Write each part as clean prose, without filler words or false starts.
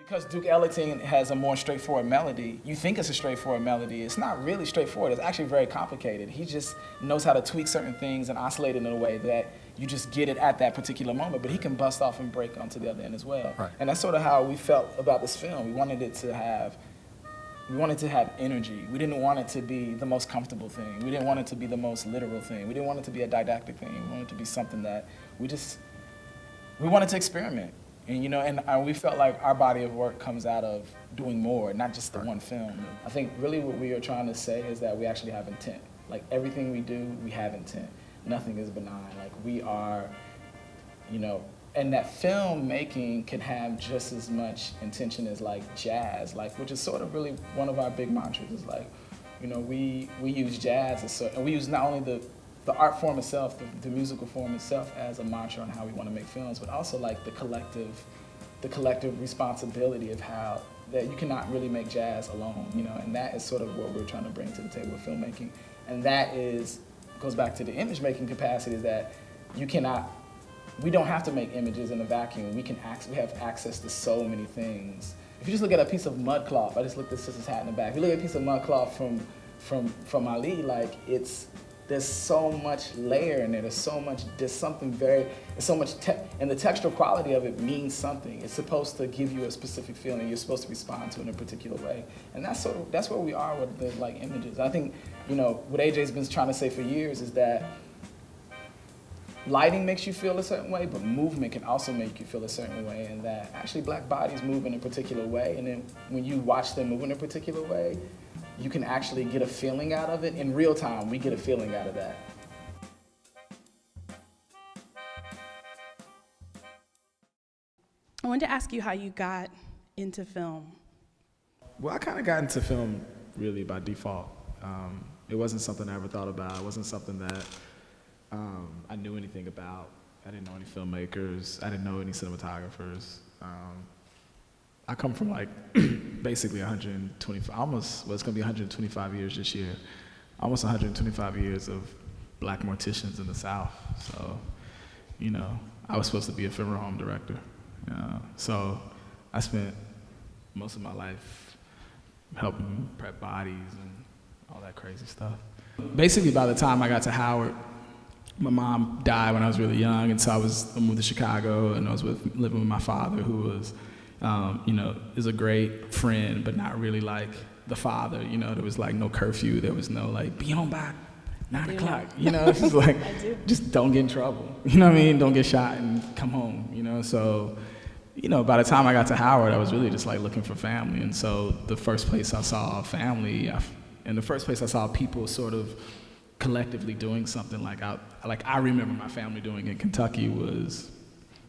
Because Duke Ellington has a more straightforward melody, you think it's a straightforward melody. It's not really straightforward. It's actually very complicated. He just knows how to tweak certain things and oscillate it in a way that you just get it at that particular moment, but he can bust off and break onto the other end as well. Right. And that's sort of how we felt about this film. We wanted to have energy. We didn't want it to be the most comfortable thing. We didn't want it to be the most literal thing. We didn't want it to be a didactic thing. We wanted it to be something that we wanted to experiment. And, you know, and we felt like our body of work comes out of doing more, not just the one film. I think really what we are trying to say is that we actually have intent. Like everything we do, we have intent. Nothing is benign. Like we are, you know, and that filmmaking can have just as much intention as like jazz, like, which is sort of really one of our big mantras is like, you know, we use jazz as and we use not only the art form itself, the musical form itself as a mantra on how we want to make films, but also like the collective responsibility of how that you cannot really make jazz alone, you know, and that is sort of what we're trying to bring to the table with filmmaking. And that goes back to the image making capacity is that we don't have to make images in a vacuum. We have access to so many things. If you just look at a piece of mud cloth, I just looked at Sister's hat in the back. If you look at a piece of mud cloth from Ali, like there's so much layer in there. There's so much and the textural quality of it means something. It's supposed to give you a specific feeling. You're supposed to respond to it in a particular way. And that's where we are with the like images. I think, you know, what AJ's been trying to say for years is that lighting makes you feel a certain way, but movement can also make you feel a certain way, and that actually black bodies move in a particular way, and then when you watch them move in a particular way, you can actually get a feeling out of it. In real time, we get a feeling out of that. I wanted to ask you how you got into film. Well, I kind of got into film really by default. It wasn't something I ever thought about. It wasn't something that I knew anything about. I didn't know any filmmakers. I didn't know any cinematographers. I come from like basically 125, almost, well, it's gonna be 125 years this year, almost 125 years of black morticians in the South. So, you know, I was supposed to be a film home director. So I spent most of my life helping prep bodies and all that crazy stuff. Basically, by the time I got to Howard, my mom died when I was really young, and so I moved to Chicago, and I was living with my father, who was, you know, is a great friend, but not really like the father. You know, there was like no curfew, there was no like be home by 9 o'clock. You know, it's just like just don't get in trouble. You know what I mean? Don't get shot and come home. You know, so. You know, by the time I got to Howard, I was really just like looking for family, and so the first place I saw family, and the first place I saw people sort of collectively doing something like I remember my family doing in Kentucky was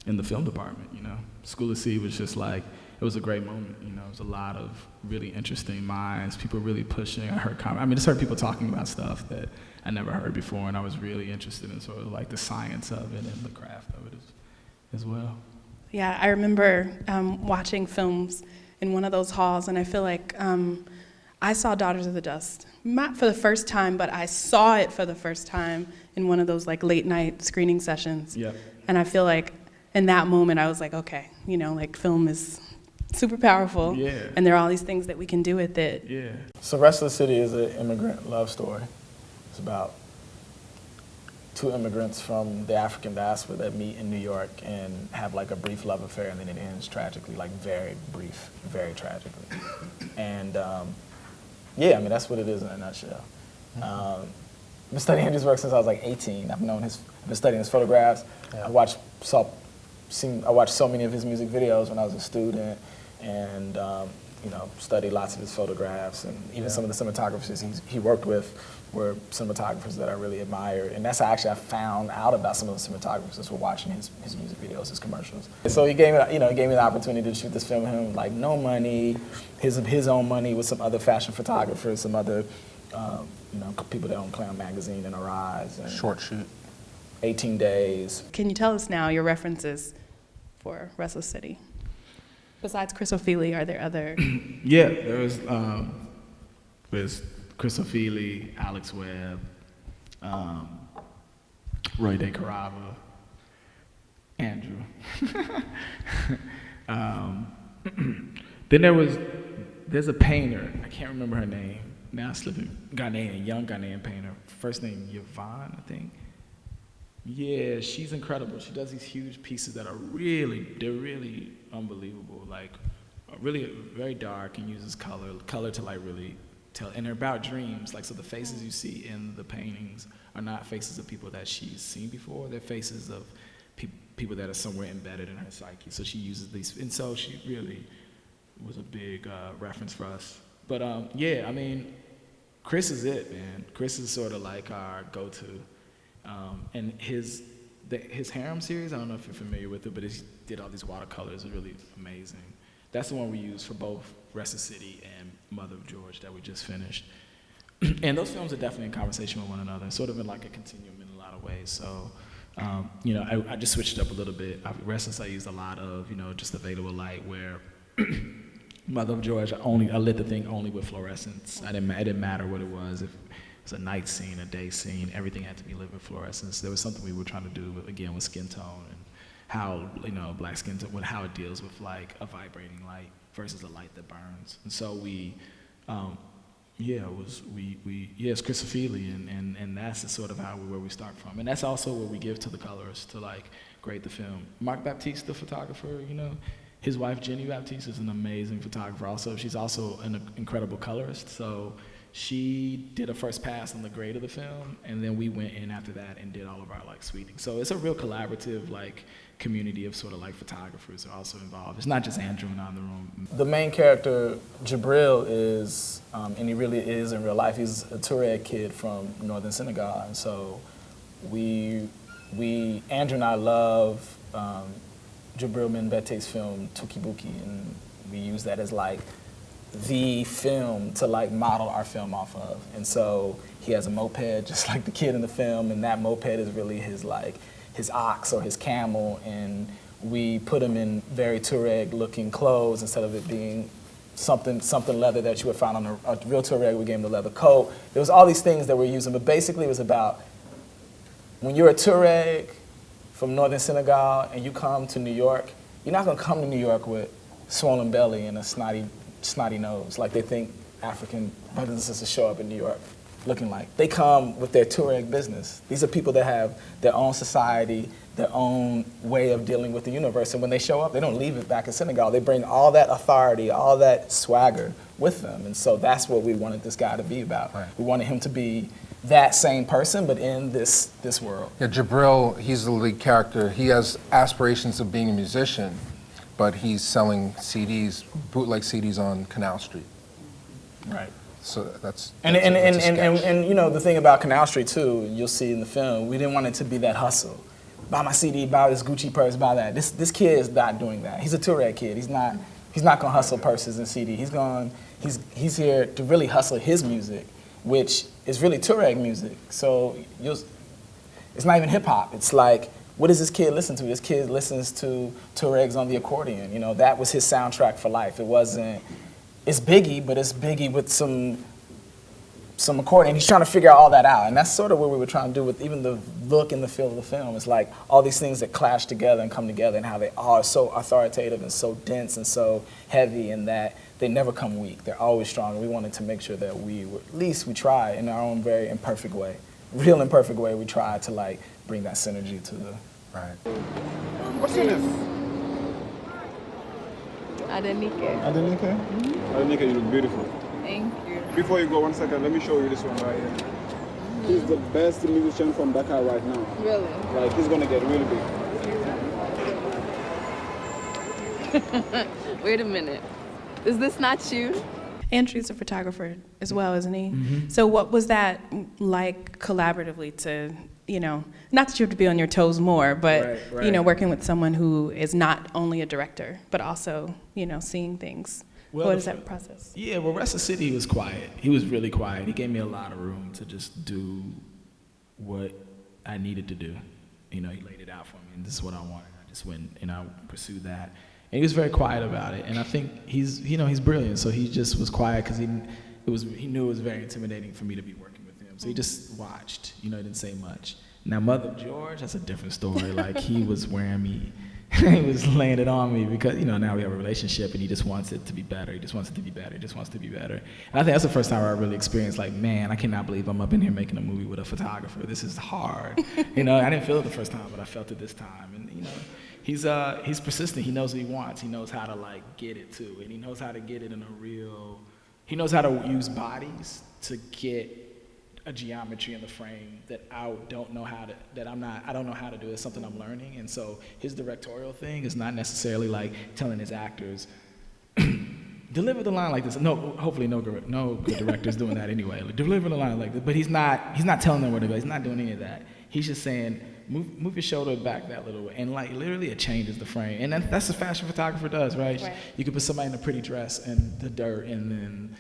in the film department. You know, School of C was just like, it was a great moment. You know, it was a lot of really interesting minds, people really pushing. I just heard people talking about stuff that I never heard before, and I was really interested in sort of like the science of it and the craft of it as well. Yeah, I remember watching films in one of those halls, and I feel like I saw Daughters of the Dust, not for the first time, but I saw it for the first time in one of those like late night screening sessions. Yep. And I feel like in that moment I was like, okay, you know, like film is super powerful, yeah. And there are all these things that we can do with it. Yeah. So Restless City is an immigrant love story. It's about two immigrants from the African diaspora that meet in New York and have like a brief love affair, and then it ends tragically, like very brief, very tragically. And yeah, I mean, that's what it is in a nutshell. I've been studying his work since I was like 18. I've been studying his photographs. Yeah. I watched so many of his music videos when I was a student, and you know, studied lots of his photographs, and even some of the cinematographers he worked with were cinematographers that I really admired. And that's how actually I found out about some of the cinematographers as we're watching his music videos, his commercials. And so he gave me the opportunity to shoot this film with him, like no money, his own money with some other fashion photographers, some other you know, people that own Clown Magazine and Arise. And short shoot. 18 days. Can you tell us now your references for Restless City? Besides Chris O'Feely, are there other? Yeah, there's Chris O'Feely, Alex Webb, Roy De Carava, Andrew. Then there's a painter, I can't remember her name, now it's slipping, Ghanaian, young Ghanaian painter, first name Yvonne, I think. Yeah, she's incredible. She does these huge pieces that are really unbelievable, like really very dark and uses color to like really tell, and they're about dreams, like so the faces you see in the paintings are not faces of people that she's seen before, they're faces of people that are somewhere embedded in her psyche, so she uses these, and so she really was a big reference for us. But yeah, I mean, Chris is it, man. Chris is sort of like our go-to. And his Harem series, I don't know if you're familiar with it, but he did all these watercolors, it's really amazing. That's the one we used for both Restless City and Mother of George that we just finished. And those films are definitely in conversation with one another, sort of in like a continuum in a lot of ways. So, you know, I just switched it up a little bit. Restless, I used a lot of, you know, just available light, where Mother of George, I lit the thing only with fluorescence. It didn't matter what it was. If it was a night scene, a day scene, everything had to be lit with fluorescence. There was something we were trying to do, again, with skin tone and how, you know, black skin tone, how it deals with like a vibrating light versus a light that burns. And so we, it's Chris Feely, and that's the sort of where we start from. And that's also what we give to the colorists to like grade the film. Mark Baptiste, the photographer, you know, his wife Jenny Baptiste is an amazing photographer also. She's also an incredible colorist. So she did a first pass on the grade of the film, and then we went in after that and did all of our like sweetening. So it's a real collaborative like community of sort of like photographers are also involved. It's not just Andrew and I in the room. The main character, Jabril, is, and he really is in real life, he's a Tuareg kid from northern Senegal. And so Andrew and I love Jabril Mbette's film Tukibuki, and we use that as like the film to like model our film off of. And so he has a moped just like the kid in the film, and that moped is really his like his ox or his camel, and we put him in very Tuareg looking clothes instead of it being something leather that you would find on a real Tuareg. We gave him the leather coat. There was all these things that we're using, but basically it was about when you're a Tuareg from northern Senegal and you come to New York, you're not gonna come to New York with swollen belly and a snotty nose like they think African brothers and sisters show up in New York looking like. They come with their Tuareg business. These are people that have their own society, their own way of dealing with the universe, and when they show up, they don't leave it back in Senegal. They bring all that authority, all that swagger with them, and so that's what we wanted this guy to be about. Right. We wanted him to be that same person, but in this world. Yeah, Jabril, he's the lead character. He has aspirations of being a musician, but he's selling CDs, bootleg CDs on Canal Street. Right. So that's and you know the thing about Canal Street too, you'll see in the film, we didn't want it to be that hustle. Buy my CD, buy this Gucci purse, buy that. This kid is not doing that. He's a Tuareg kid. He's not gonna hustle purses and CD. He's here to really hustle his music, which is really Tuareg music. So it's not even hip hop. It's like, what does this kid listen to? This kid listens to Tuaregs on the accordion. You know, that was his soundtrack for life. It's Biggie, but it's Biggie with some accordion. He's trying to figure out all that out. And that's sort of what we were trying to do with even the look and the feel of the film. It's like all these things that clash together and come together, and how they are so authoritative and so dense and so heavy, and that they never come weak. They're always strong. And we wanted to make sure that at least we try in our own very imperfect way, real imperfect way, we try to like bring that synergy to the... Right. What's your name? Adenike. Adenike? Adenike, you look beautiful. Thank you. Before you go, 1 second, let me show you this one right here. He's the best musician from Dakar right now. Really? Like, he's gonna get really big. Wait a minute. Is this not you? Andrew's a photographer as well, isn't he? Mm-hmm. So what was that like collaboratively to, you know, not that you have to be on your toes more, but, right. you know, working with someone who is not only a director, but also, you know, seeing things. Well, what is that process? Yeah, well, Restless City, he was quiet. He was really quiet. He gave me a lot of room to just do what I needed to do. You know, he laid it out for me, and this is what I wanted. I just went and I pursued that. And he was very quiet about it. And I think he's brilliant. So he just was quiet because he knew it was very intimidating for me to be working with him. So he just watched. You know, he didn't say much. Now, Mother George, that's a different story. Like, he was wearing me, he was laying it on me because, you know, now we have a relationship and he just wants it to be better. He just wants it to be better. He just wants it to be better. And I think that's the first time I really experienced, like, man, I cannot believe I'm up in here making a movie with a photographer. This is hard. You know, I didn't feel it the first time, but I felt it this time. And, you know, he's persistent. He knows what he wants. He knows how to, like, get it too. And he knows how to get it in a real, he knows how to use bodies to get a geometry in the frame that I don't know how to do. It's something I'm learning. And so his directorial thing is not necessarily like telling his actors, deliver the line like this. No, hopefully no good director's doing that anyway. Like, deliver the line like this. But he's not telling them where to go. He's not doing any of that. He's just saying, move your shoulder back that little way. And like literally it changes the frame. And that's what a fashion photographer does, right? You could put somebody in a pretty dress in the dirt and then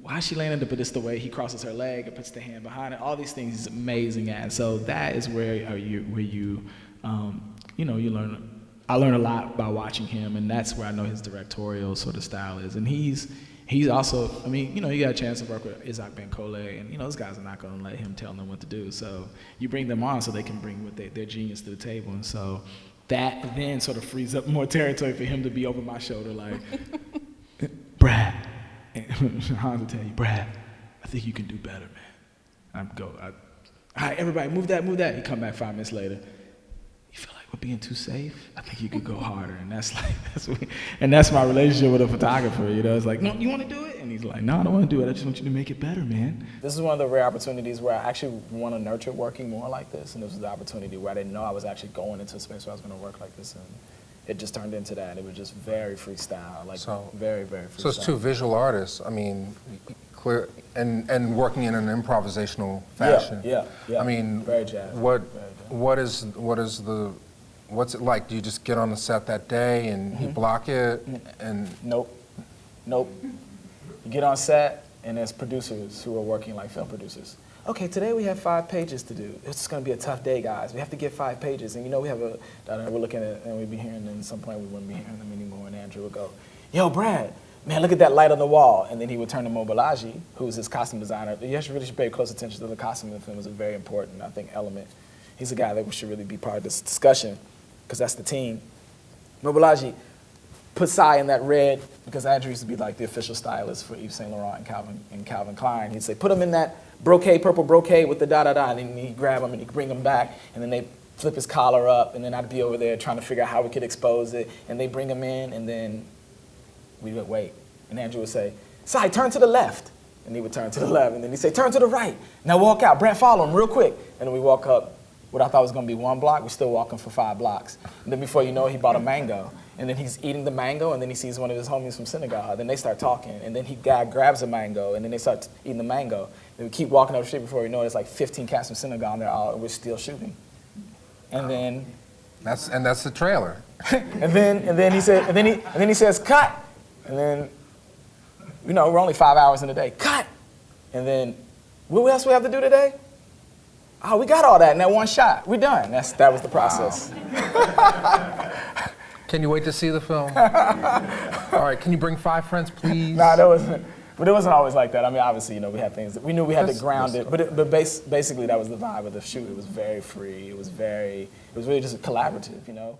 why is she laying in the, but it's the way he crosses her leg and puts the hand behind it. All these things he's amazing at. So that is where you learn. I learn a lot by watching him, and that's where I know his directorial sort of style is. And he's also, I mean, you know, you got a chance to work with Isaac Ben-Kole, and you know, those guys are not going to let him tell them what to do. So you bring them on so they can bring their genius to the table, and so that then sort of frees up more territory for him to be over my shoulder, like, Brad. And Hans will tell you, Brad, I think you can do better, man. All right, everybody, move that. He come back 5 minutes later. You feel like we're being too safe? I think you could go harder. And that's my relationship with a photographer. You know, it's like, no, you want to do it? And he's like, no, I don't want to do it. I just want you to make it better, man. This is one of the rare opportunities where I actually want to nurture working more like this. And this was the opportunity where I didn't know I was actually going into a space where I was going to work like this. And it just turned into that. It was just very freestyle, like very, very freestyle. So it's two visual artists. I mean, clear and working in an improvisational fashion. Yeah. I mean, very jazz. What's it like? Do you just get on the set that day and you block it and? Nope. You get on set and there's producers who are working like film producers. Okay, today we have 5 pages to do. It's going to be a tough day, guys. We have to get 5 pages. And you know, we have we're looking at, and we'd be hearing them, at some point we wouldn't be hearing them anymore, and Andrew would go, yo, Brad, man, look at that light on the wall. And then he would turn to Mobalaji, who's his costume designer. You should pay close attention to the costume in the film. It's a very important, I think, element. He's a guy that should really be part of this discussion, because that's the team. Mobalaji put Sai in that red, because Andrew used to be like the official stylist for Yves Saint Laurent and Calvin Klein. He'd say, put him in that purple brocade with the da-da-da, and then he'd grab him and he'd bring him back, and then they flip his collar up, and then I'd be over there trying to figure out how we could expose it, and they bring him in, and then we would wait. And Andrew would say, Sai, turn to the left. And he would turn to the left, and then he'd say, turn to the right. Now walk out. Brad, follow him real quick. And then we walk up what I thought was going to be 1 block. We're still walking for 5 blocks. And then before you know it, he bought a mango. And then he's eating the mango, and then he sees one of his homies from synagogue. Then they start talking, and then guy grabs a mango, and then they start eating the mango. And we keep walking up the street before we know it, it's like 15 cats from synagogue, and we're still shooting. And then that's the trailer. and then he says cut. And then, you know, we're only 5 hours in a day. Cut. And then what else we have to do today? Oh, we got all that in that one shot. We're done. That was the process. Wow. Can you wait to see the film? All right, can you bring 5 friends, please? Nah, but it wasn't always like that. I mean, obviously, you know, we had things that we knew we had to ground it, but basically that was the vibe of the shoot. It was very free. It was really just collaborative, you know.